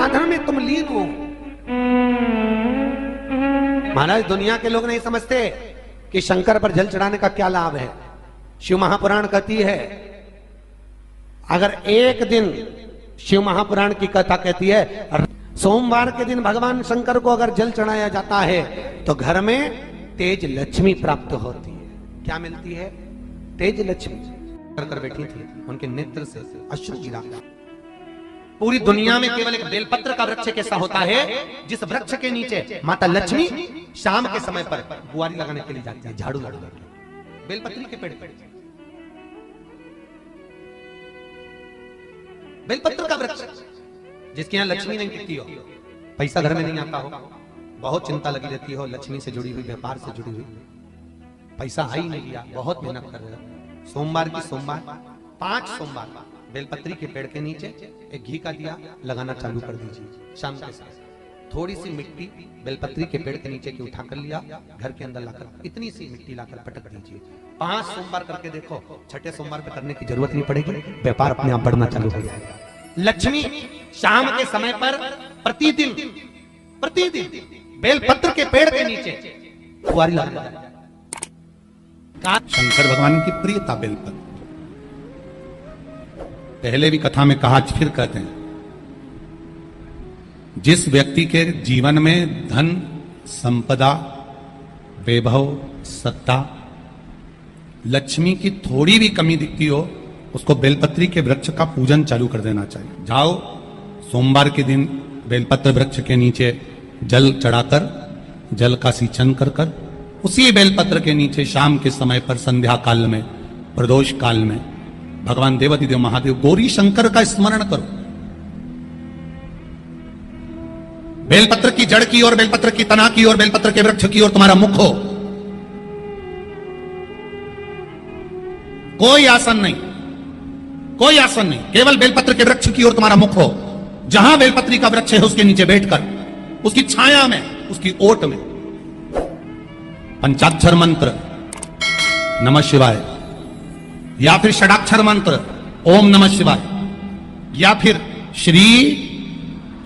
साधन में तुम लीन हो। महाराज दुनिया के लोग नहीं समझते कि शंकर पर जल चढ़ाने का क्या लाभ है। शिव महापुराण कहती है, अगर एक दिन शिव महापुराण की कथा कहती है सोमवार के दिन भगवान शंकर को अगर जल चढ़ाया जाता है तो घर में तेज लक्ष्मी प्राप्त होती है। क्या मिलती है? तेज लक्ष्मी। कर बैठी थी, उनके नेत्र से अश्रु गिरा। पूरी दुनिया में केवल एक बेलपत्र का वृक्ष कैसा होता है जिस वृक्ष के नीचे माता लक्ष्मी शाम के समय पर बुआरी लगाने के लिए जाती है, झाड़ू लगाने। बेलपत्री के पेड़ पर बेलपत्र का वृक्ष, जिसके यहाँ लक्ष्मी नहीं टिकती हो, पैसा घर में नहीं आता हो, बहुत चिंता लगी रहती हो, लक्ष्मी से जुड़ी हुई, व्यापार से जुड़ी हुई, पैसा आ ही नहीं दिया, बहुत मेहनत कर रहे हो। सोमवार की सोमवार 5 सोमवार बेलपत्री के पेड़ के नीचे एक घी का दिया लगाना चालू कर दीजिए। शाम के साथ थोड़ी सी मिट्टी बेलपत्री के पेड़ के नीचे की उठा कर लिया, घर के अंदर लाकर इतनी सी मिट्टी लाकर पटक दीजिए। 5 सोमवार करके देखो, छठे सोमवार पे करने की जरूरत नहीं पड़ेगी, व्यापार अपने आप बढ़ना चालू हो जाएगा। लक्ष्मी शाम के समय पर प्रतिदिन बेलपत्र के पेड़ के नीचे बुआरी लगाना। शंकर भगवान की प्रियता बेलपत्र। पहले भी कथा में कहा, फिर कहते हैं, जिस व्यक्ति के जीवन में धन, संपदा, वैभव, सत्ता, लक्ष्मी की थोड़ी भी कमी दिखती हो, उसको बेलपत्री के वृक्ष का पूजन चालू कर देना चाहिए। जाओ सोमवार के दिन बेलपत्र वृक्ष के नीचे जल चढ़ाकर, जल का सिंचन कर कर, उसी बेलपत्र के नीचे शाम के समय पर संध्या काल में, प्रदोष काल में भगवान देवाधिदेव महादेव गौरी शंकर का स्मरण करो। बेलपत्र की जड़ की ओर, बेलपत्र की तना की ओर, बेलपत्र के वृक्ष की ओर तुम्हारा मुख हो। कोई आसन नहीं, कोई आसन नहीं, केवल बेलपत्र के वृक्ष की ओर तुम्हारा मुख हो। जहां बेलपत्री का वृक्ष है उसके नीचे बैठकर, उसकी छाया में, उसकी ओट में पंचाक्षर मंत्र नमः शिवाय, या फिर षडाक्षर मंत्र ओम नमः शिवाय, या फिर श्री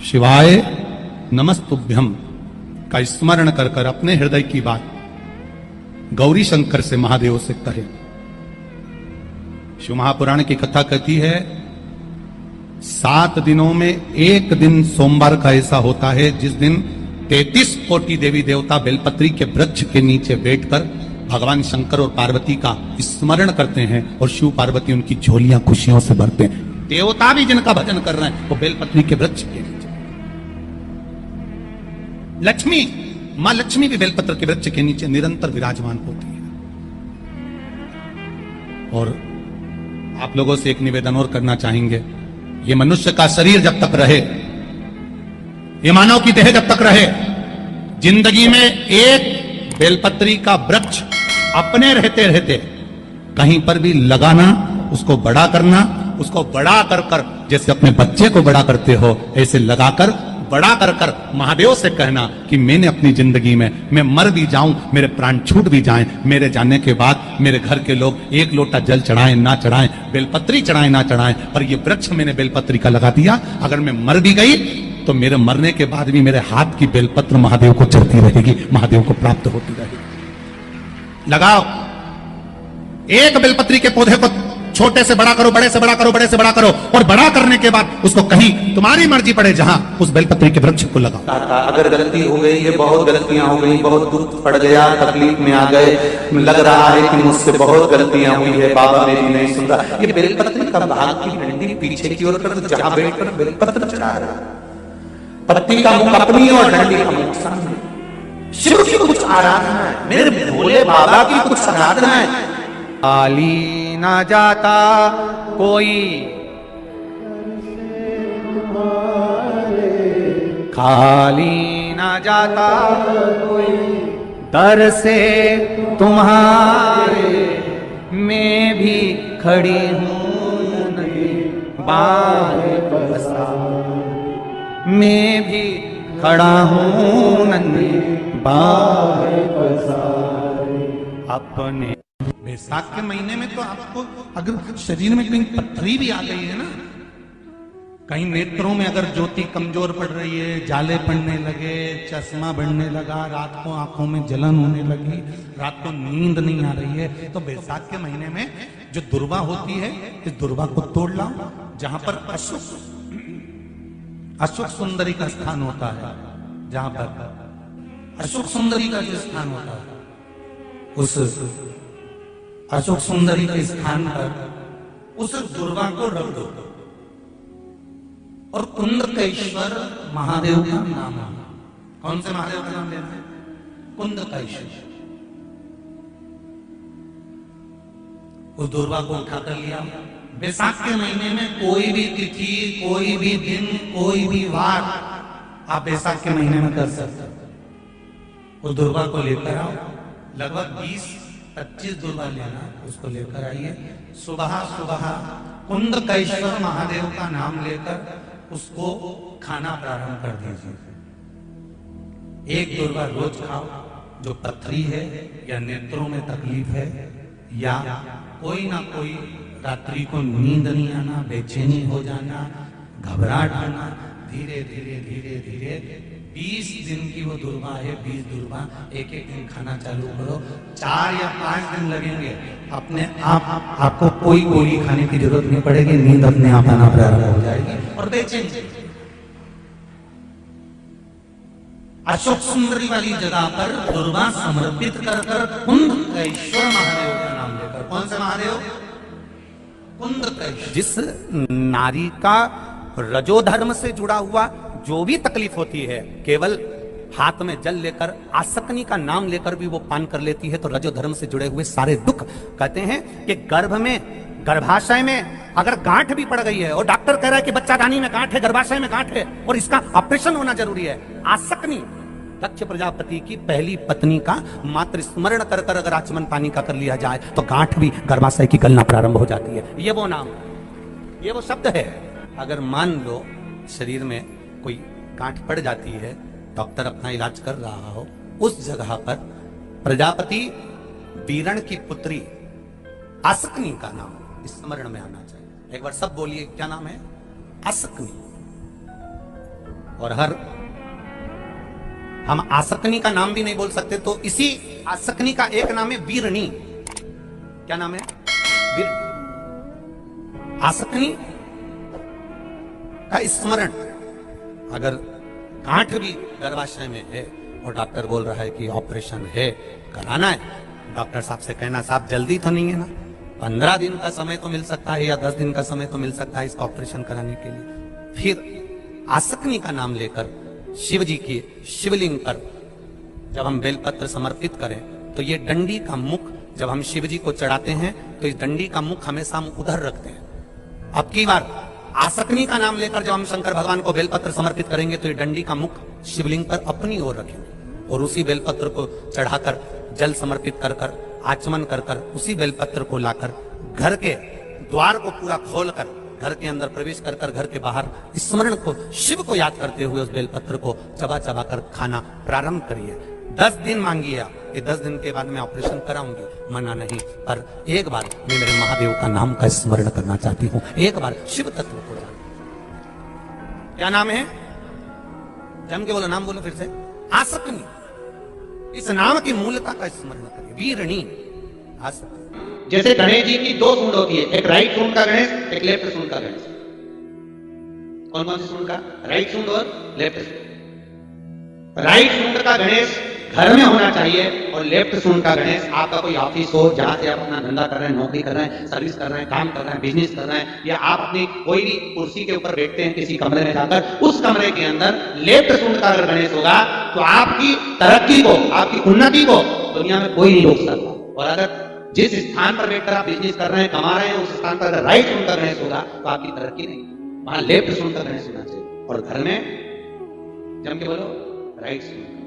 शिवाय नमस्तुभ्यम का स्मरण कर कर अपने हृदय की बात गौरी शंकर से, महादेव से कहे। शिव महापुराण की कथा कहती है 7 दिनों में एक दिन सोमवार का ऐसा होता है जिस दिन 33 कोटि देवी देवता बेलपत्री के वृक्ष के नीचे बैठकर भगवान शंकर और पार्वती का स्मरण करते हैं और शिव पार्वती उनकी झोलियां खुशियों से भरते हैं। देवता भी जिनका भजन कर रहे हैं वो बेलपत्री के वृक्ष के नीचे। लक्ष्मी, मां लक्ष्मी भी बेलपत्र के वृक्ष के नीचे निरंतर विराजमान होती है। और आप लोगों से एक निवेदन और करना चाहेंगे, ये मनुष्य का शरीर जब तक रहे, ये मानव की देह जब तक रहे, जिंदगी में एक बेलपत्री का वृक्ष अपने रहते रहते कहीं पर भी लगाना, उसको बड़ा करना, उसको बड़ा कर कर जैसे अपने बच्चे को बड़ा करते हो ऐसे लगाकर बड़ा कर कर महादेव से कहना कि मैंने अपनी जिंदगी में, मैं मर भी जाऊं, मेरे प्राण छूट भी जाएं, मेरे जाने के बाद मेरे घर के लोग एक लोटा जल चढ़ाएं ना चढ़ाएं, बेलपत्री चढ़ाएं ना चढ़ाएं, पर ये वृक्ष मैंने बेलपत्री का लगा दिया, अगर मैं मर भी गई तो मेरे मरने के बाद भी मेरे हाथ की बेलपत्र महादेव को चढ़ती रहेगी, महादेव को प्राप्त होती रहेगी। लगाओ एक बेलपत्री के पौधे को, छोटे से बड़ा करो, बड़े से बड़ा करो, बड़े से बड़ा करो, और बड़ा करने के बाद उसको कहीं तुम्हारी मर्जी पड़े जहां, उस बेलपत्री के वृक्ष को लगाओ। अगर गलती हो गई, ये बहुत गलतियां हो गई, बहुत दुख पड़ गया, तकलीफ में आ गए, लग रहा है कि मुझसे बहुत गलतियां हुई है, बाबा मेरी नहीं सुन रहा, ये बेलपत्री का भाग की डंडी पीछे की ओर कर, जहां बैठकर बेलपत्र चढ़ा रहा, पत्ती का मुख अपनी और डंडी का मुख सामने। शिव की कुछ आराधना है, मेरे भोले बाबा की कुछ आराधना है। खाली ना जाता कोई, खाली ना जाता कोई, दर से तुम्हारे मैं भी खड़ी हूं नहीं, बाहें पसारे मैं भी खड़ा हूं नन्ही, बाहें पसारे अपने। बैसाख के महीने में तो आपको अगर शरीर में कहीं पथरी भी आ गई है ना, कहीं नेत्रों में अगर ज्योति कमजोर पड़ रही है, जाले पड़ने लगे, चश्मा बढ़ने लगा, रात को आंखों में जलन होने लगी, रात को नींद नहीं आ रही है, तो बैसाख के महीने में जो दुर्वा होती है, इस दुर्वा को तोड़ लाओ। जहां पर अशुक सुंदरी का स्थान होता है, जहां पर अशुक सुंदरी का जो स्थान होता है, उस अशुक सुंदरी के स्थान पर उस दुर्वा को रख दो और कुंदकेश्वर महादेव का नाम है। कौन से महादेव का नाम लेना है? कुंदकेश्वर। उस दुर्वा को उठाकर लिया। बैसाख के महीने में कोई भी तिथि, कोई भी दिन, कोई भी वार आप बैसाख के महीने में कर सकते हो। उस दुर्वा को लेकर आओ, लगभग 20-25 दुर्वा लेना, उसको लेकर आइए। सुबह सुबह कुंदकेश्वर महादेव का नाम लेकर उसको खाना प्रारंभ कर दीजिए। एक दुर्वा रोज खाओ। जो पथरी है या नेत्रों में तकलीफ है या कोई ना कोई रात्रि को नींद नहीं आना, बेचैनी हो जाना, घबराहट आना, धीरे धीरे धीरे धीरे 20 दिन की वो दुर्वा है, 20 दुर्वा एक दिन खाना चालू करो। 4 या 5 दिन लगेंगे, अपने आप आपको कोई गोली खाने की जरूरत नहीं पड़ेगी, नींद अपने आप आना प्रारंभ हो जाएगी और बेचैनी। अशोक सुंदरी वाली जगह पर दुर्वा समर्पित कर कुंदकेश्वर महादेव का नाम लेकर। कौन से महादेव? कुंदकेश्वर। जिस नारी का रजोधर्म से जुड़ा हुआ जो भी तकलीफ होती है, केवल हाथ में जल लेकर, आसक्ति का नाम लेकर भी वो पान कर लेती है, तो रजोधर्म से जुड़े हुए सारे दुख, कहते हैं कि गर्भ में, गर्भाशय में अगर गांठ भी पड़ गई है और डॉक्टर कह रहा है कि बच्चादानी में गांठ है, गर्भाशय में गांठ है और इसका ऑपरेशन होना जरूरी है, आसक्ति दक्ष प्रजापति की पहली पत्नी का मात्र स्मरण कर कर अगर आचमन पानी का कर लिया जाए तो गांठ भी गर्भाशय की गलना प्रारंभ हो जाती है। ये वो नाम, ये वो शब्द है। अगर मान लो शरीर में कोई गांठ पड़ जाती है, डॉक्टर अपना इलाज कर रहा हो, उस जगह पर प्रजापति वीरण की पुत्री आसक्ति का नाम स्मरण में आना चाहिए। एक बार सब बोलिए, क्या नाम है? आसक्ति। और हर हम आसक्ति का नाम भी नहीं बोल सकते, तो इसी आसक्ति का एक नाम है वीरणी। क्या नाम है? आसक्ति का स्मरण। अगर गांठ भी गर्भाशय में है और डॉक्टर बोल रहा है कि ऑपरेशन है, कराना है, डॉक्टर साहब से कहना, साहब जल्दी तो नहीं है ना, 15 दिन का समय तो मिल सकता है या 10 दिन का समय तो मिल सकता है इसका ऑपरेशन कराने के लिए। फिर आसक्ति का नाम लेकर शिव जी की शिवलिंग पर जब हम बेलपत्र समर्पित करें तो ये डंडी का मुख, जब हम शिव जी को चढ़ाते हैं तो इस डंडी का मुख हमेशा हम उधर रखते हैं। अब की बार आसक्ति का नाम लेकर जब हम शंकर भगवान को बेलपत्र समर्पित करेंगे तो ये डंडी का मुख शिवलिंग पर अपनी ओर रखेंगे और उसी बेलपत्र को चढ़ाकर जल समर्पित कर कर, आचमन कर कर, उसी बेलपत्र को लाकर घर के द्वार को पूरा खोलकर घर के अंदर प्रवेश कर कर घर के बाहर स्मरण को, शिव को याद करते हुए उस बेलपत्र को चबा चबा कर खाना प्रारंभ करिए। 10 दिन मांगिए आप, ये 10 दिन के बाद मैं ऑपरेशन कराऊंगी, मना नहीं, पर एक बार मैं मेरे महादेव का नाम का स्मरण करना चाहती हूँ, एक बार शिव तत्व को जान। क्या नाम है? जम के बोलो, नाम बोलो फिर से। आसक्ति। इस नाम की मूलता का स्मरण करिए, वीरणी आसक्ति। जैसे गणेश जी की 2 सूंड होती है, एक राइट सूंड का गणेश, एक लेफ्ट सूंड का गणेश। कौन कौन सी सूंड का? राइट सूंड और लेफ्ट सूंड। राइट सूंड का गणेश घर में होना चाहिए और लेफ्ट सूंड का गणेश आपका कोई ऑफिस हो, जहां से आप अपना धंधा कर रहे हैं, नौकरी कर रहे हैं, सर्विस कर रहे हैं, काम कर रहे हैं, बिजनेस कर रहे हैं, या आप अपनी कोई भी कुर्सी के ऊपर बैठते हैं किसी कमरे में जाकर, उस कमरे के अंदर लेफ्ट सूंड का अगर गणेश होगा तो आपकी तरक्की को, आपकी उन्नति को दुनिया में कोई नहीं रोक सकता। और अगर जिस स्थान पर बैठकर आप बिजनेस कर रहे हैं, कमा रहे हैं, उस स्थान पर अगर राइट सूंड का गणेश होगा तो आपकी तरक्की नहीं, वहां लेफ्ट सूंड का गणेश होना चाहिए। और घर में जम के बोलो, राइट सूंड।